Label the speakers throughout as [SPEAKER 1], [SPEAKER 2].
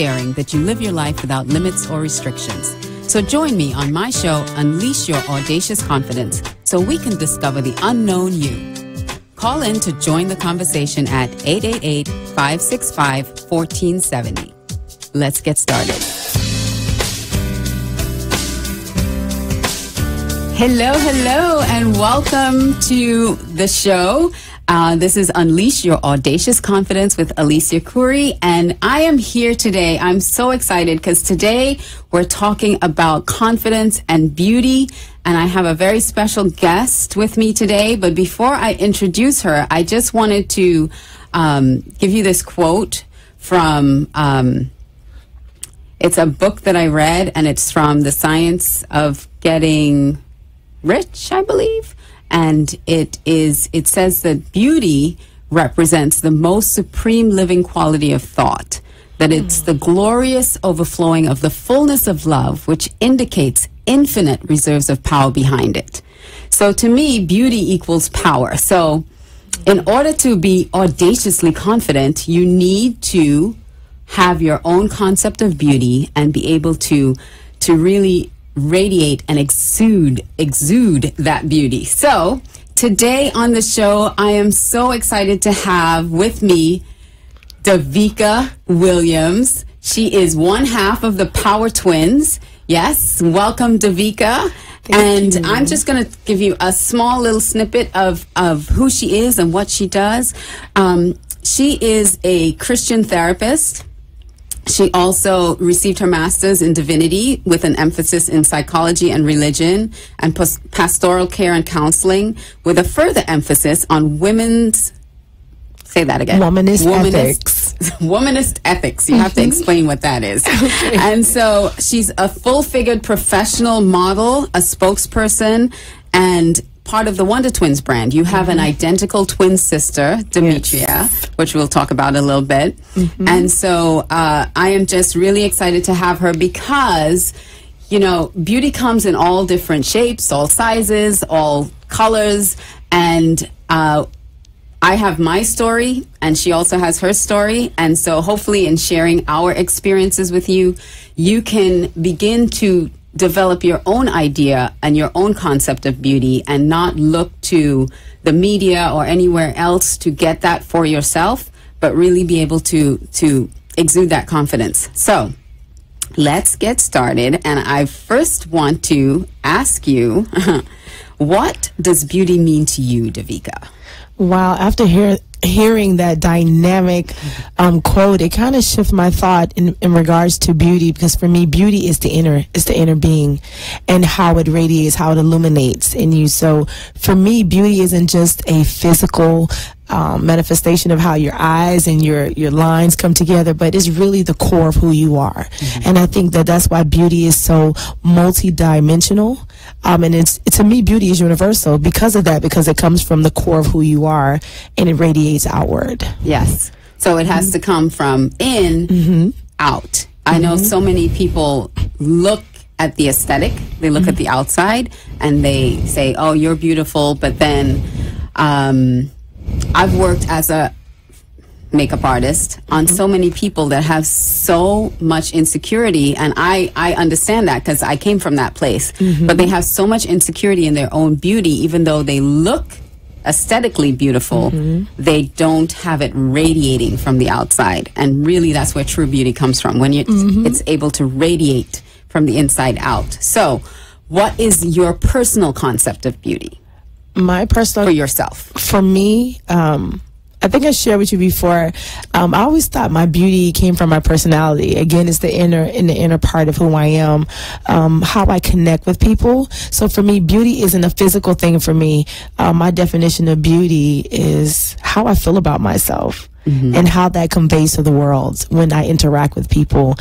[SPEAKER 1] daring that you live your life without limits or restrictions. So join me on my show, Unleash Your Audacious Confidence, so we can discover the unknown you. Call in to join the conversation at 888-565-1470. Let's get started. Hello, and welcome to the show. This is Unleash Your Audacious Confidence with Alicia Couri, and I am here today. I'm so excited because today we're talking about confidence and beauty, and I have a very special guest with me today. But before I introduce her, I just wanted to give you this quote from, it's a book that I read, and it's from The Science of Getting Rich, I believe. And it says that beauty represents the most supreme living quality of thought, that it's the glorious overflowing of the fullness of love, which indicates infinite reserves of power behind it. So to me, beauty equals power. So in order to be audaciously confident, you need to have your own concept of beauty and be able to really radiate and exude that beauty. So today on the show, I am so excited to have with me Davica Williams. She is one half of the WonderTwinz. Yes, welcome, Davica. Thank you. I'm just going to give you a small little snippet of who she is and what she does. She is a Christian therapist. She also received her master's in divinity with an emphasis in psychology and religion and pastoral care and counseling with a further emphasis on women's, say that again.
[SPEAKER 2] Womanist ethics.
[SPEAKER 1] Womanist ethics. You have to explain what that is. Okay. And so she's a full-figured professional model, a spokesperson, and part of the WonderTwinz brand. You have an identical twin sister, Demetria, which we'll talk about a little bit. And so I am just really excited to have her because, you know, beauty comes in all different shapes, all sizes, all colors. And I have my story, and she also has her story. And so hopefully in sharing our experiences with you, you can begin to develop your own idea and your own concept of beauty and not look to the media or anywhere else to get that for yourself, but really be able to exude that confidence. So let's get started. And I first want to ask you, what does beauty mean to you, Davica?
[SPEAKER 2] Wow, after hearing that dynamic quote, it kind of shifts my thought in regards to beauty, because for me, beauty is the inner being and how it radiates, how it illuminates in you. So for me, beauty isn't just a physical manifestation of how your eyes and your lines come together, but it's really the core of who you are. And I think that's why beauty is so multi-dimensional. And to me, beauty is universal because of that, because it comes from the core of who you are and it radiates outward.
[SPEAKER 1] Yes. So it has to come from in, out. I know so many people look at the aesthetic, they look at the outside, and they say, oh, you're beautiful, but then I've worked as a makeup artist on so many people that have so much insecurity, and I understand that because I came from that place. But they have so much insecurity in their own beauty, even though they look aesthetically beautiful, they don't have it radiating from the outside. And really, that's where true beauty comes from, when it's able to radiate from the inside out. So what is your personal concept of beauty?
[SPEAKER 2] My personal,
[SPEAKER 1] for yourself.
[SPEAKER 2] For me, I think I shared with you before, I always thought my beauty came from my personality. Again, it's the inner part of who I am, how I connect with people. So for me, beauty isn't a physical thing for me. My definition of beauty is how I feel about myself. And how that conveys to the world when I interact with people.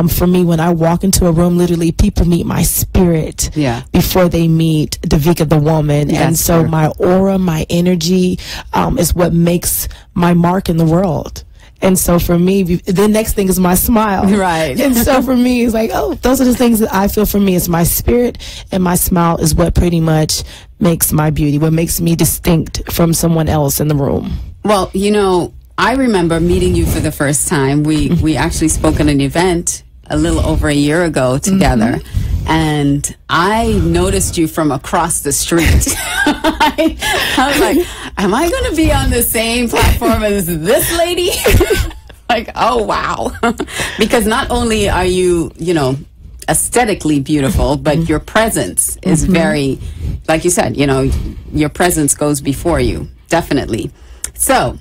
[SPEAKER 2] For me, when I walk into a room, literally people meet my spirit before they meet Davica the woman. Yes, and so my aura, my energy is what makes my mark in the world. And so for me, the next thing is my smile.
[SPEAKER 1] Right.
[SPEAKER 2] And so for me, it's like, oh, those are the things that I feel for me. It's my spirit, and my smile is what pretty much makes my beauty, what makes me distinct from someone else in the room.
[SPEAKER 1] Well, you know, I remember meeting you for the first time. We actually spoke at an event a little over a year ago together, and I noticed you from across the street. I was like, am I going to be on the same platform as this lady? Like, oh, wow. Because not only are you, you know, aesthetically beautiful, but your presence is very, like you said, you know, your presence goes before you, definitely. So,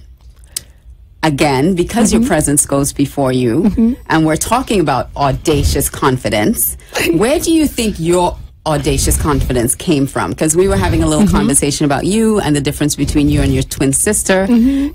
[SPEAKER 1] again, because your presence goes before you, and we're talking about audacious confidence, where do you think your audacious confidence came from? Because we were having a little conversation about you and the difference between you and your twin sister.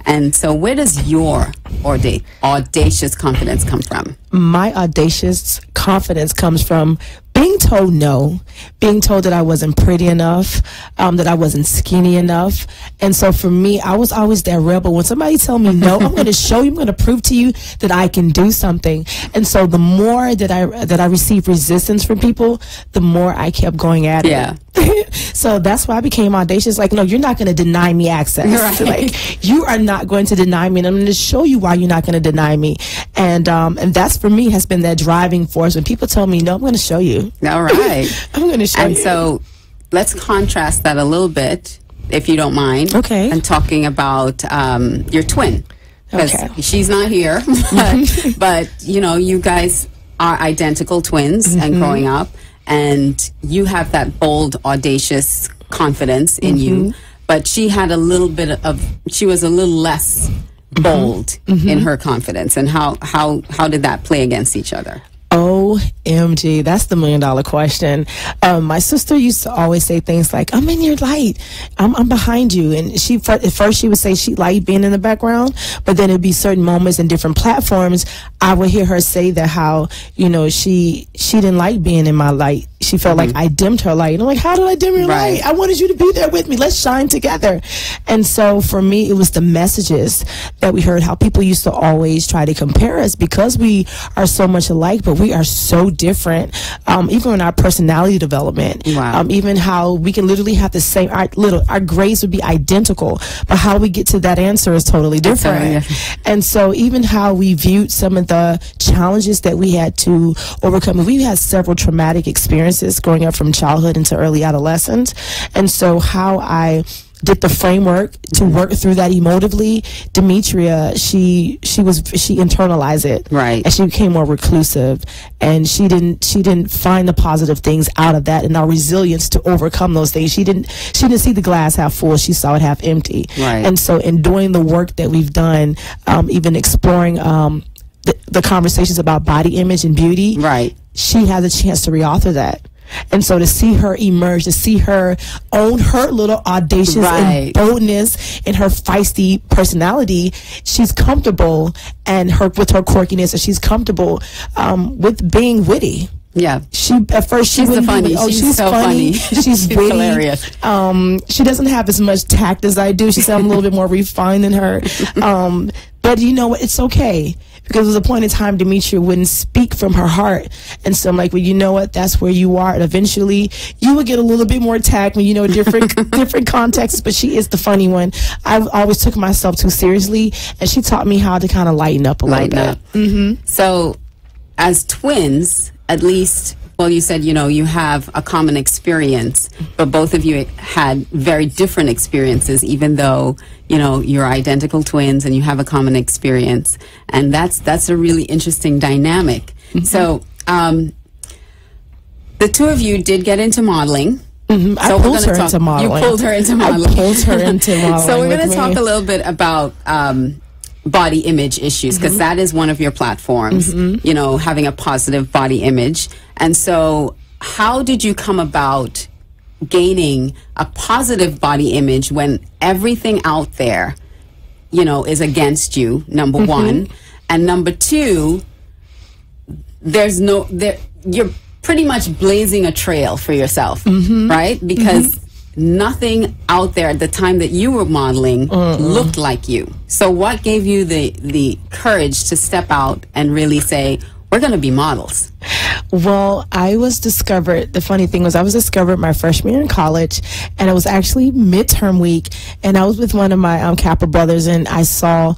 [SPEAKER 1] And so where does your audacious confidence come from?
[SPEAKER 2] My audacious confidence comes from being told no, being told that I wasn't pretty enough, that I wasn't skinny enough. And so for me, I was always that rebel. When somebody tell me no, I'm going to show you, I'm going to prove to you that I can do something. And so the more that I received resistance from people, the more I kept going at it. So that's why I became audacious. Like, no, you're not going to deny me access.
[SPEAKER 1] Right.
[SPEAKER 2] Like, you are not going to deny me, and I'm going to show you why you're not going to deny me. And that's for me has been that driving force. When people tell me no, I'm going to show you.
[SPEAKER 1] All right.
[SPEAKER 2] I'm going to show you.
[SPEAKER 1] And so let's contrast that a little bit, if you don't mind.
[SPEAKER 2] Okay.
[SPEAKER 1] And talking about your twin. Because she's not here. but, you know, you guys are identical twins and growing up. And you have that bold, audacious confidence in you. But she had a little bit of, she was a little less bold in her confidence. And how did that play against each other?
[SPEAKER 2] OMG, that's the $1 million question. My sister used to always say things like, I'm in your light, I'm behind you. And at first she would say she liked being in the background, but then it'd be certain moments in different platforms, I would hear her say that how, you know, she didn't like being in my light. She felt like I dimmed her light. And I'm like, how did I dim your light? I wanted you to be there with me. Let's shine together. And so for me, it was the messages that we heard, how people used to always try to compare us because we are so much alike, but we are so different, even in our personality development. Even how we can literally have the same, our grades would be identical, but how we get to that answer is totally different. And so even how we viewed some of the challenges that we had to overcome, we had several traumatic experiences growing up from childhood into early adolescence. And so how I did the framework to work through that emotively, Demetria, she internalized it. And she became more reclusive, and she didn't find the positive things out of that and our resilience to overcome those things. She didn't see the glass half full, she saw it half empty. And so in doing the work that we've done, even exploring the conversations about body image and beauty, she has a chance to reauthor that. And so to see her emerge, to see her own her little audacious and boldness and her feisty personality, she's comfortable with her quirkiness, and she's comfortable with being witty. She at first she's the funny. She's so funny. She's witty. Hilarious. She doesn't have as much tact as I do. She's a little bit more refined than her. But you know what? It's okay. Because there was a point in time Demetria wouldn't speak from her heart. And so I'm like, well, you know what? That's where you are. And eventually you will get a little bit more tact when you know different contexts. But she is the funny one. I always took myself too seriously. And she taught me how to kind of lighten up a little bit.
[SPEAKER 1] So as twins, at least, well, you said, you know, you have a common experience, but both of you had very different experiences, even though, you know, you're identical twins and you have a common experience. And that's a really interesting dynamic. So, the two of you did get into modeling.
[SPEAKER 2] I pulled her into modeling.
[SPEAKER 1] You pulled her into modeling.
[SPEAKER 2] I pulled her into modeling.
[SPEAKER 1] So we're going to talk a little bit about body image issues, because that is one of your platforms, you know, having a positive body image. And so how did you come about gaining a positive body image when everything out there, you know, is against you, number one, and number two, you're pretty much blazing a trail for yourself, right? Because nothing out there at the time that you were modeling looked like you. So what gave you the courage to step out and really say, we're going to be models?
[SPEAKER 2] Well, the funny thing was I was discovered my freshman year in college, and it was actually midterm week, and I was with one of my Kappa brothers, and I saw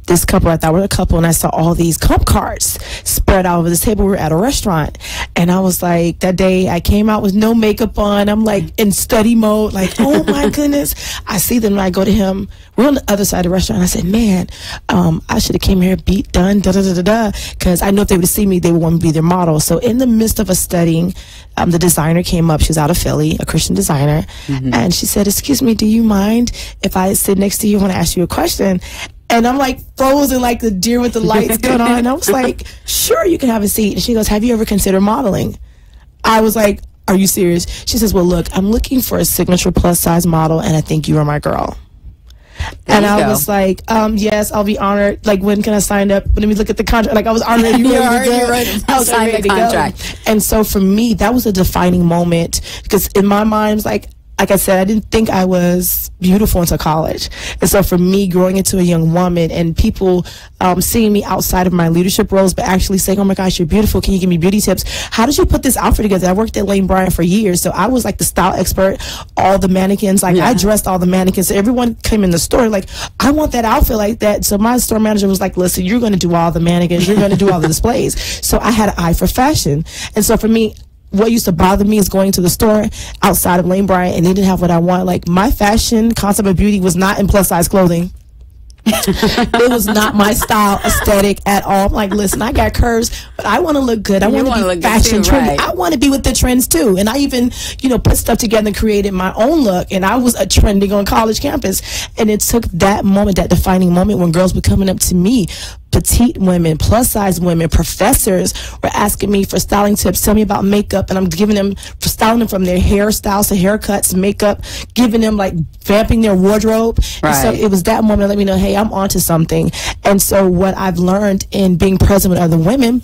[SPEAKER 2] this couple, I thought were a couple, and I saw all these comp cards spread out over this table. We were at a restaurant, and I was like, that day I came out with no makeup on. I'm like in study mode, like, oh my goodness. I see them, and I go to him. We're on the other side of the restaurant. I said, man, I should have came here beat done, because I know if they would see me, they would want me to be their model. So in the midst of us studying, the designer came up. She was out of Philly, a Christian designer, and she said, excuse me, do you mind if I sit next to you? I want to ask you a question. And I'm like frozen like the deer with the lights going on. And I was like, sure, you can have a seat. And she goes, have you ever considered modeling? I was like, are you serious? She says, well, look, I'm looking for a signature plus size model, and I think you are my girl. And I was like, yes, I'll be honored. Like, when can I sign up? Let me look at the contract. Like, I was already ready to go. I was ready to go. And so for me, that was a defining moment, because in my mind, it was like I said, I didn't think I was beautiful until college. And so for me, growing into a young woman and people seeing me outside of my leadership roles, but actually saying, oh my gosh, you're beautiful. Can you give me beauty tips? How did you put this outfit together? I worked at Lane Bryant for years. So I was like the style expert, all the mannequins. Like I dressed all the mannequins. So everyone came in the store like, I want that outfit like that. So my store manager was like, listen, you're going to do all the mannequins. You're going to do all the displays. So I had an eye for fashion. And so for me, what used to bother me is going to the store outside of Lane Bryant and they didn't have what I want. Like, my fashion concept of beauty was not in plus size clothing. It was not my style aesthetic at all. I'm like, listen, I got curves, but I want to look good. I want to be fashion trendy. Right. I want to be with the trends too. And I even, put stuff together and created my own look. And I was a trending on college campus. And it took that moment, that defining moment, when girls were coming up to me, petite women, plus size women, professors were asking me for styling tips, tell me about makeup, and I'm giving them, for styling them from their hairstyles to haircuts, makeup, giving them, like, vamping their wardrobe. Right. And so it was that moment that let me know, hey, I'm onto something. And so what I've learned in being present with other women,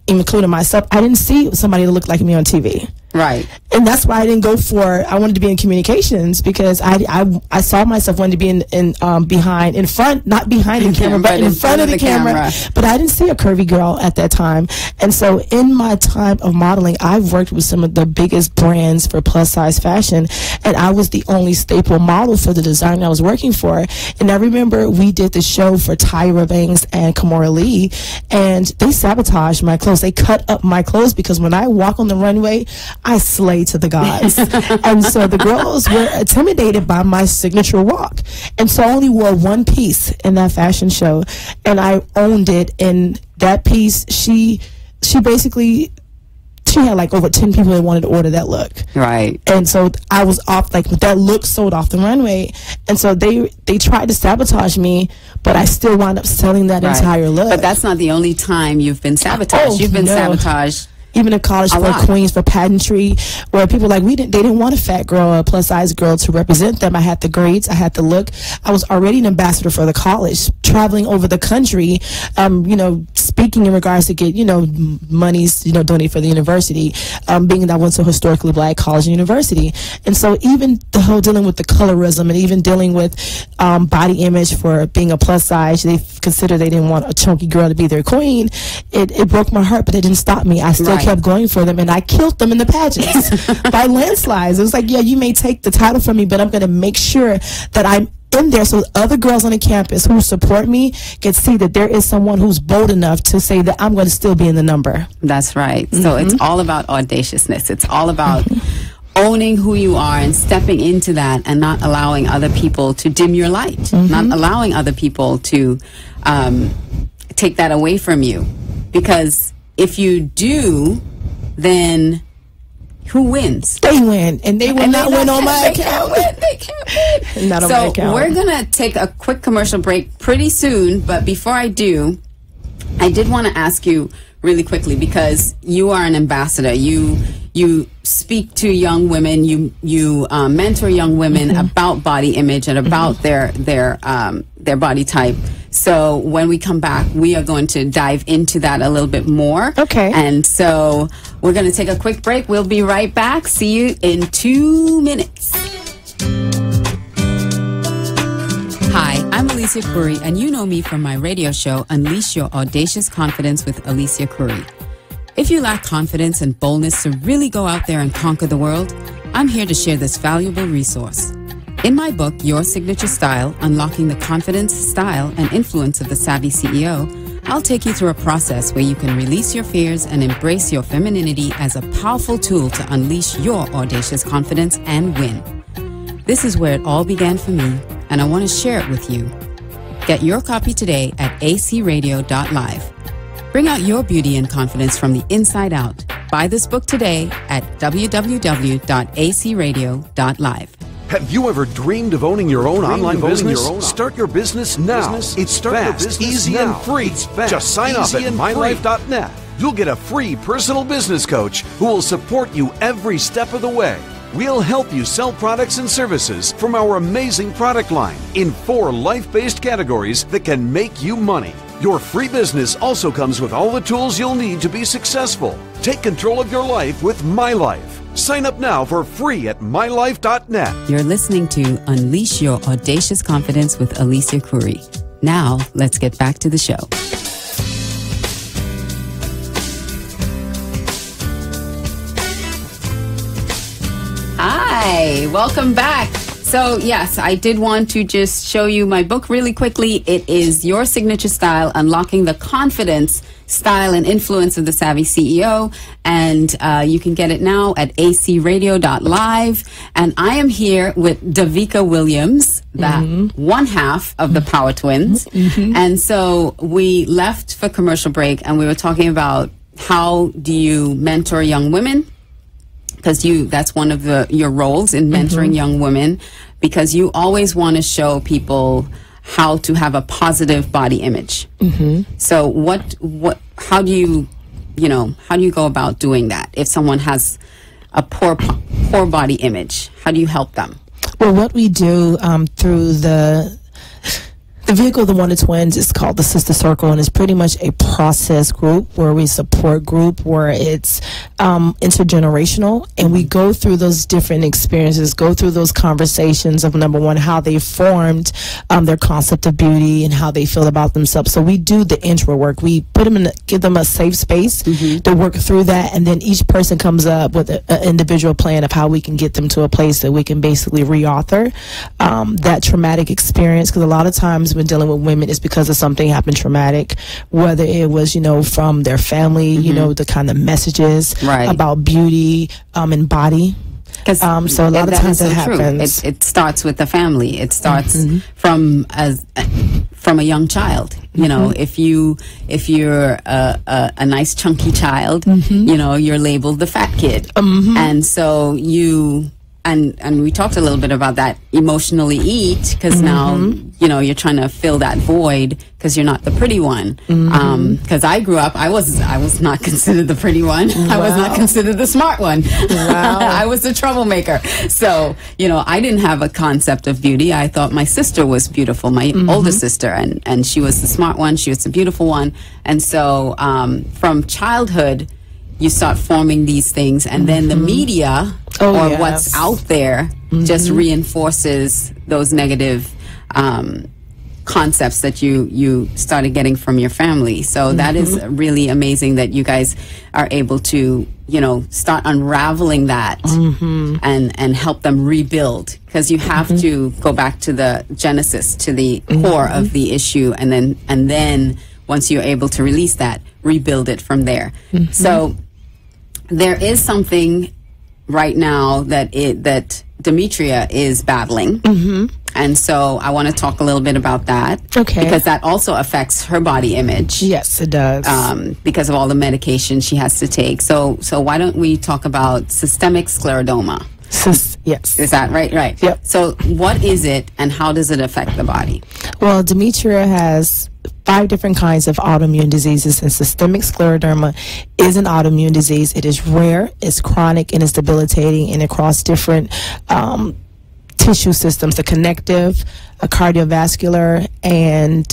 [SPEAKER 2] including myself, I didn't see somebody that looked like me on TV.
[SPEAKER 1] Right. And
[SPEAKER 2] that's why I didn't go for, I wanted to be in communications, because I saw myself wanting to be in front, not behind the camera, but in front of the camera. But I didn't see a curvy girl at that time. And so in my time of modeling, I've worked with some of the biggest brands for plus size fashion, and I was the only staple model for the designer I was working for. And I remember we did the show for Tyra Banks and Kimora Lee, and they sabotaged my clothes. They cut up my clothes, because when I walk on the runway, I slay to the gods. And so the girls were intimidated by my signature walk. And so I only wore one piece in that fashion show, and I owned it. And that piece, she basically, she had like over 10 people that wanted to order that look.
[SPEAKER 1] Right.
[SPEAKER 2] And so I was off, like, that look sold off the runway. And so they tried to sabotage me, but I still wound up selling that entire look.
[SPEAKER 1] But that's not the only time you've been sabotaged. You've been sabotaged.
[SPEAKER 2] Even in college for Queens for pageantry, where people like, they didn't want a fat girl or a plus size girl to represent them. I had the grades, I had the look. I was already an ambassador for the college, traveling over the country, speaking in regards to get, monies, donated for the university, being that I went to a historically black college and university. And so even the whole dealing with the colorism and even dealing with body image for being a plus size, they considered they didn't want a chunky girl to be their queen. It broke my heart, but it didn't stop me. I still kept going for them, and I killed them in the pageants by landslides. It was like, yeah, you may take the title from me, but I'm going to make sure that I'm in there so other girls on the campus who support me can see that there is someone who's bold enough to say that I'm going to still be in the number.
[SPEAKER 1] That's right. So it's all about audaciousness. It's all about owning who you are and stepping into that, and not allowing other people to dim your light, not allowing other people to take that away from you. Because if you do, then who wins?
[SPEAKER 2] They win, and they will not win on my account.
[SPEAKER 1] They can't win. Not on my account. So we're going to take a quick commercial break pretty soon, but before I do, I did want to ask you really quickly, because you are an ambassador. You speak to young women, you mentor young women about body image and about their body type. So when we come back, we are going to dive into that a little bit more.
[SPEAKER 2] Okay.
[SPEAKER 1] And so we're going to take a quick break. We'll be right back. See you in 2 minutes. Hi, I'm Alicia Couri, and you know me from my radio show, Unleash Your Audacious Confidence with Alicia Couri. If you lack confidence and boldness to really go out there and conquer the world, I'm here to share this valuable resource. In my book, Your Signature Style, Unlocking the Confidence, Style, and Influence of the Savvy CEO, I'll take you through a process where you can release your fears and embrace your femininity as a powerful tool to unleash your audacious confidence and win. This is where it all began for me, and I want to share it with you. Get your copy today at acradio.live. Bring out your beauty and confidence from the inside out. Buy this book today at www.acradio.live.
[SPEAKER 3] Have you ever dreamed of owning your own online business? Start your business now. It's fast, easy, and free. Just sign up at mylife.net. You'll get a free personal business coach who will support you every step of the way. We'll help you sell products and services from our amazing product line in 4 life-based categories that can make you money. Your free business also comes with all the tools you'll need to be successful. Take control of your life with My Life. Sign up now for free at mylife.net.
[SPEAKER 1] You're listening to Unleash Your Audacious Confidence with Alicia Couri. Now, let's get back to the show. Hi, welcome back. So, yes, I did want to just show you my book really quickly. It is Your Signature Style, Unlocking the Confidence, Style, and Influence of the Savvy CEO. And you can get it now at acradio.live. And I am here with Davica Williams, the one half of the WonderTwinz. And so we left for commercial break, and we were talking about how do you mentor young women? Because that's one of your roles in mentoring young women, because you always want to show people how to have a positive body image. So how do you go about doing that? If someone has a poor body image, how do you help them?
[SPEAKER 2] Well, what we do through the vehicle of the WonderTwinz is called the Sister Circle, and it's pretty much a process group where we support group where it's intergenerational, and we go through those different experiences, go through those conversations of, number one, how they formed their concept of beauty and how they feel about themselves. So we do the intro work. We put them give them a safe space to work through that, and then each person comes up with an individual plan of how we can get them to a place that we can basically reauthor that traumatic experience, because a lot of times when dealing with women, it's because of something happened traumatic, whether it was, from their family, the kind of messages about beauty and body. So a lot of times it happens.
[SPEAKER 1] It starts with the family. It starts from a young child. If you're a nice chunky child, you're labeled the fat kid, and so you. And we talked a little bit about that, emotionally eat, because now, you're trying to fill that void because you're not the pretty one. Because I grew up, I was not considered the pretty one. I was not considered the smart one. I was the troublemaker. So, I didn't have a concept of beauty. I thought my sister was beautiful, my older sister, and she was the smart one. She was the beautiful one. And so from childhood, you start forming these things, and then the media what's out there just reinforces those negative concepts that you started getting from your family. So that is really amazing that you guys are able to, start unraveling that and help them rebuild, because you have to go back to the genesis, to the core of the issue, and then once you're able to release that, rebuild it from there. So there is something right now that Demetria is battling. And so I want to talk a little bit about that. Okay. Because that also affects her body image.
[SPEAKER 2] Yes, it does.
[SPEAKER 1] Because of all the medication she has to take. So why don't we talk about systemic scleroderma?
[SPEAKER 2] Yes.
[SPEAKER 1] Is that right? Right.
[SPEAKER 2] Yep.
[SPEAKER 1] So what is it, and how does it affect the body?
[SPEAKER 2] Well, Demetria has 5 different kinds of autoimmune diseases, and systemic scleroderma is an autoimmune disease. It is rare, it's chronic, and it's debilitating, and across different tissue systems, the connective, a cardiovascular, and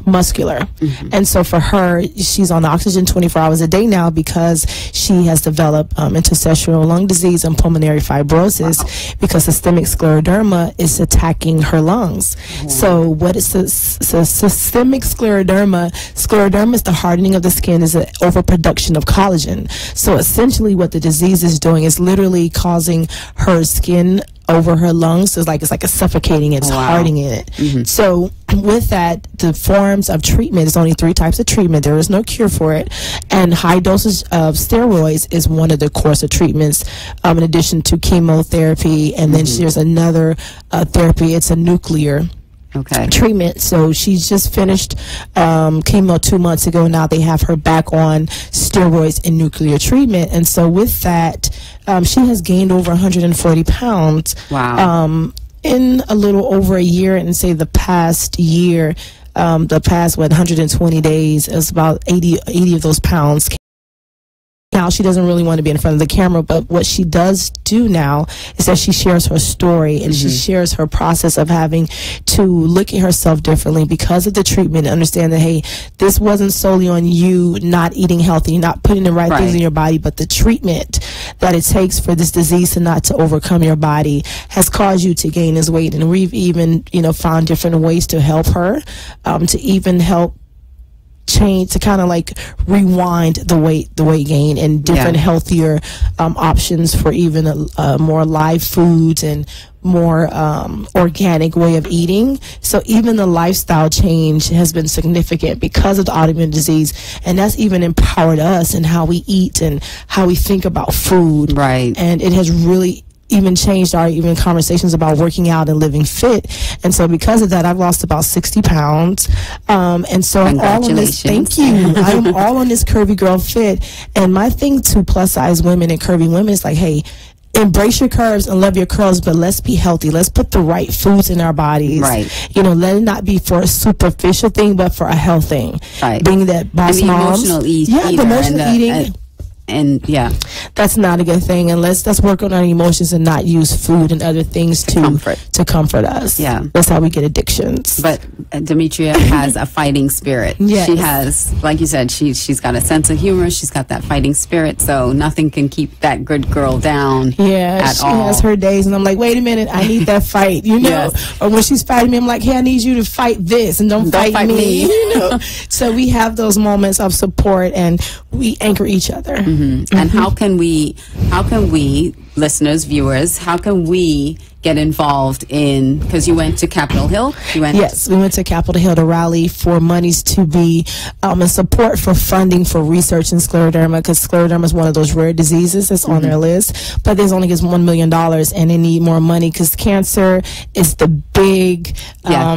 [SPEAKER 2] muscular. And so for her, she's on oxygen 24 hours a day now because she has developed interstitial lung disease and pulmonary fibrosis because systemic scleroderma is attacking her lungs. So what is systemic scleroderma? Scleroderma is the hardening of the skin, is an overproduction of collagen. So essentially what the disease is doing is literally causing her skin over her lungs. It's like a suffocating, it's hardening it. So with that, the forms of treatment, there's only 3 types of treatment. There is no cure for it. And high dosage of steroids is one of the course of treatments, in addition to chemotherapy. And then there's another therapy. It's a nuclear treatment. So she's just finished chemo 2 months ago. Now they have her back on steroids and nuclear treatment. And so with that, she has gained over 140 pounds.
[SPEAKER 1] Wow.
[SPEAKER 2] In a little over a year, and say the past year, the past 120 days, is about 80 of those pounds. Now she doesn't really want to be in front of the camera, but what she does do now is that she shares her story, and she shares her process of having to look at herself differently because of the treatment, and understand that, hey, this wasn't solely on you not eating healthy, not putting the right things in your body, but the treatment that it takes for this disease to not to overcome your body has caused you to gain this weight. And we've even, found different ways to help her, to even help change, to kind of like rewind the weight gain, and different healthier options for even more live foods and more organic way of eating. So even the lifestyle change has been significant because of the autoimmune disease, and that's even empowered us in how we eat and how we think about food. Right. And it has really even changed our even conversations about working out and living fit. And so because of that, I've lost about 60 pounds. And so I'm all on this. Thank you. I'm all on this Curvy Girl Fit. And my thing to plus size women and curvy women is like, hey, embrace your curves and love your curls, but let's be healthy. Let's put the right foods in our bodies. Right. Let it not be for a superficial thing, but for a health thing. Right. Being that boss moms.
[SPEAKER 1] Emotional eating.
[SPEAKER 2] Yeah, the emotional eating.
[SPEAKER 1] And
[SPEAKER 2] that's not a good thing. And let's work on our emotions and not use food and other things to comfort us. Yeah, that's how we get addictions.
[SPEAKER 1] But Demetria has a fighting spirit. Yes. She has, like you said, she's got a sense of humor. She's got that fighting spirit. So nothing can keep that good girl down. Yeah, she
[SPEAKER 2] has her days, and I'm like, wait a minute, I need that fight. Yes. Or when she's fighting me, I'm like, hey, I need you to fight this, and don't fight me. So we have those moments of support, and we anchor each other.
[SPEAKER 1] And how can we, listeners, viewers, how can we get involved in, because you went to Capitol Hill?
[SPEAKER 2] Yes, we went to Capitol Hill to rally for monies to be in support for funding for research in scleroderma, because scleroderma is one of those rare diseases that's on their list, but there's only $1 million, and they need more money because cancer is the big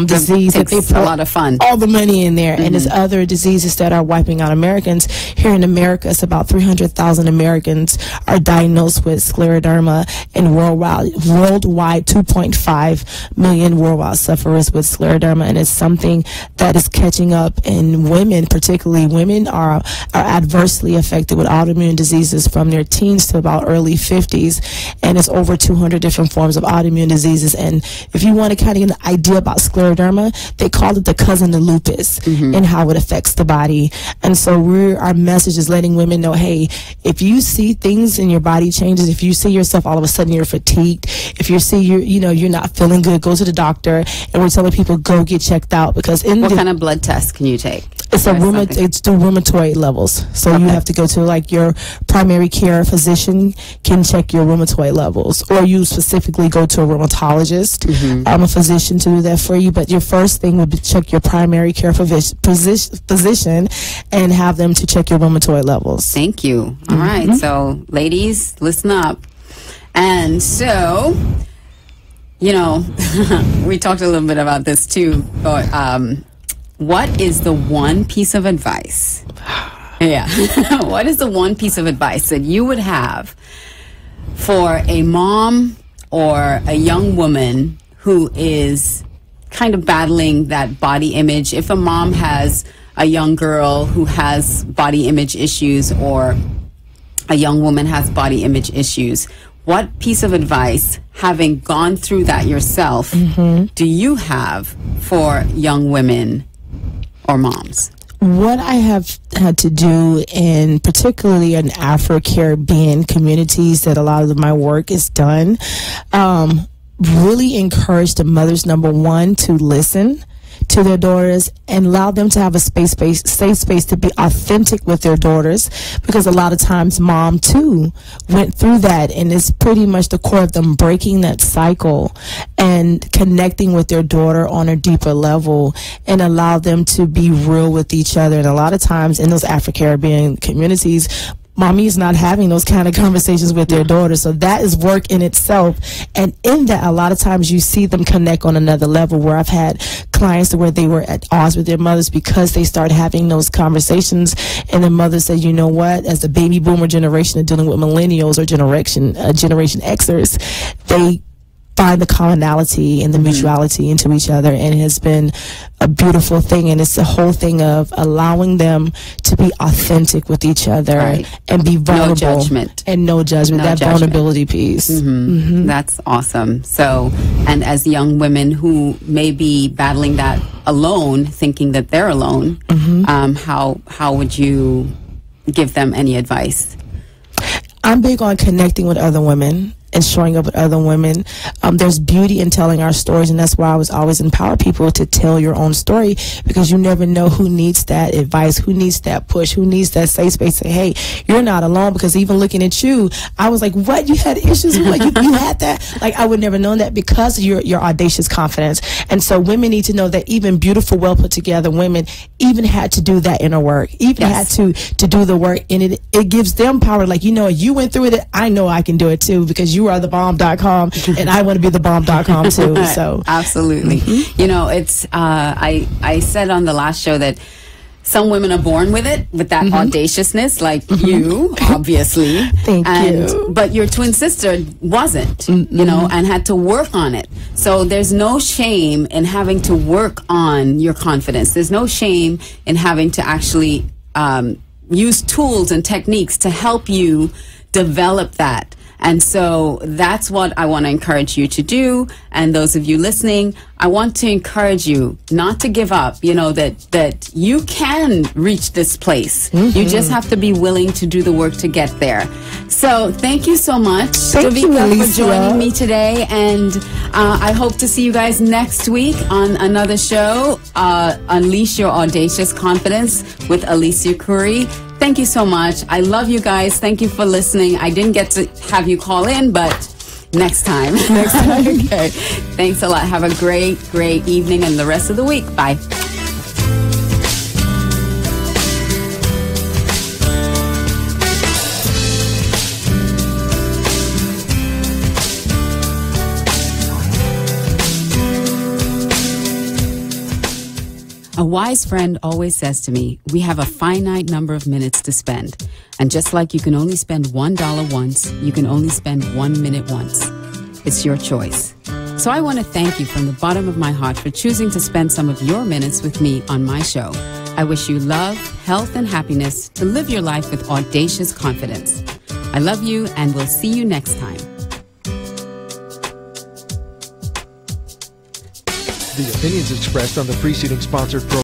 [SPEAKER 2] disease that they put
[SPEAKER 1] a lot of fun,
[SPEAKER 2] all the money in there. And there's other diseases that are wiping out Americans. Here in America, it's about 300,000 Americans are diagnosed with scleroderma, and worldwide 2.5 million worldwide sufferers with scleroderma. And it's something that is catching up in women. Particularly women are adversely affected with autoimmune diseases from their teens to about early 50s, and it's over 200 different forms of autoimmune diseases. And if you want to kind of get an idea about scleroderma, they call it the cousin to lupus, and how it affects the body. And so our message is letting women know, hey, if you see things in your body changes, if you see yourself all of a sudden you're fatigued, if you see you're not feeling good, go to the doctor. And we're telling people, go get checked out, because
[SPEAKER 1] what kind of blood test can you take?
[SPEAKER 2] It's it's the rheumatoid levels. So you have to go to like your primary care physician can check your rheumatoid levels, or you specifically go to a rheumatologist, a physician to do that for you. But your first thing would be check your primary care physician and have them to check your rheumatoid levels.
[SPEAKER 1] Thank you. All right. So ladies, listen up. And so, we talked a little bit about this too, but what is the one piece of advice? What is the one piece of advice that you would have for a mom or a young woman who is kind of battling that body image? If a mom has a young girl who has body image issues, or a young woman has body image issues, what piece of advice, having gone through that yourself, do you have for young women or moms?
[SPEAKER 2] What I have had to do, in particularly in Afro-Caribbean communities that a lot of my work is done, really encourage the mothers, number one, to listen to their daughters and allow them to have a safe space to be authentic with their daughters, because a lot of times mom too went through that, and it's pretty much the core of them breaking that cycle and connecting with their daughter on a deeper level, and allow them to be real with each other. And a lot of times in those Afro-Caribbean communities, mommy is not having those kind of conversations with their daughters. So that is work in itself. And in that, a lot of times you see them connect on another level, where I've had clients where they were at odds with their mothers because they started having those conversations, and their mother said, you know what, as the baby boomer generation of dealing with millennials or Generation Xers, they find the commonality and the mutuality into each other, and it has been a beautiful thing. And it's the whole thing of allowing them to be authentic with each other, and be vulnerable.
[SPEAKER 1] No judgment.
[SPEAKER 2] And no judgment. That vulnerability piece.
[SPEAKER 1] That's awesome. So, and as young women who may be battling that alone, thinking that they're alone, how would you give them any advice?
[SPEAKER 2] I'm big on connecting with other women and showing up with other women. There's beauty in telling our stories, and that's why I was always empower people to tell your own story, because you never know who needs that advice, who needs that push, who needs that safe space. Say, hey, you're not alone. Because even looking at you, I was like, what? You had issues? Like, you had that? Like, I would never known that, because of your audacious confidence. And so women need to know that even beautiful, well put together women even had to do that inner work, even had to do the work, and it gives them power. Like, you know, you went through it, I know I can do it too, because you are the bomb.com, and I want to be the bomb.com too. So
[SPEAKER 1] absolutely. You know, it's I said on the last show that some women are born with it, with that audaciousness, like you, obviously.
[SPEAKER 2] Thank you.
[SPEAKER 1] But your twin sister wasn't, you know, and had to work on it. So there's no shame in having to work on your confidence. There's no shame in having to actually use tools and techniques to help you develop that. And so that's what I want to encourage you to do. And those of you listening, I want to encourage you not to give up, you know, that you can reach this place. You just have to be willing to do the work to get there. So thank you so much, Davica, for joining me today. And I hope to see you guys next week on another show, Unleash Your Audacious Confidence with Alicia Couri. Thank you so much. I love you guys. Thank you for listening. I didn't get to have you call in, but next time. Next time. Okay. Thanks a lot. Have a great, great evening and the rest of the week. Bye. A wise friend always says to me, we have a finite number of minutes to spend. And just like you can only spend $1 once, you can only spend 1 minute once. It's your choice. So I want to thank you from the bottom of my heart for choosing to spend some of your minutes with me on my show. I wish you love, health, and happiness to live your life with audacious confidence. I love you, and we'll see you next time.
[SPEAKER 4] The opinions expressed on the preceding sponsored program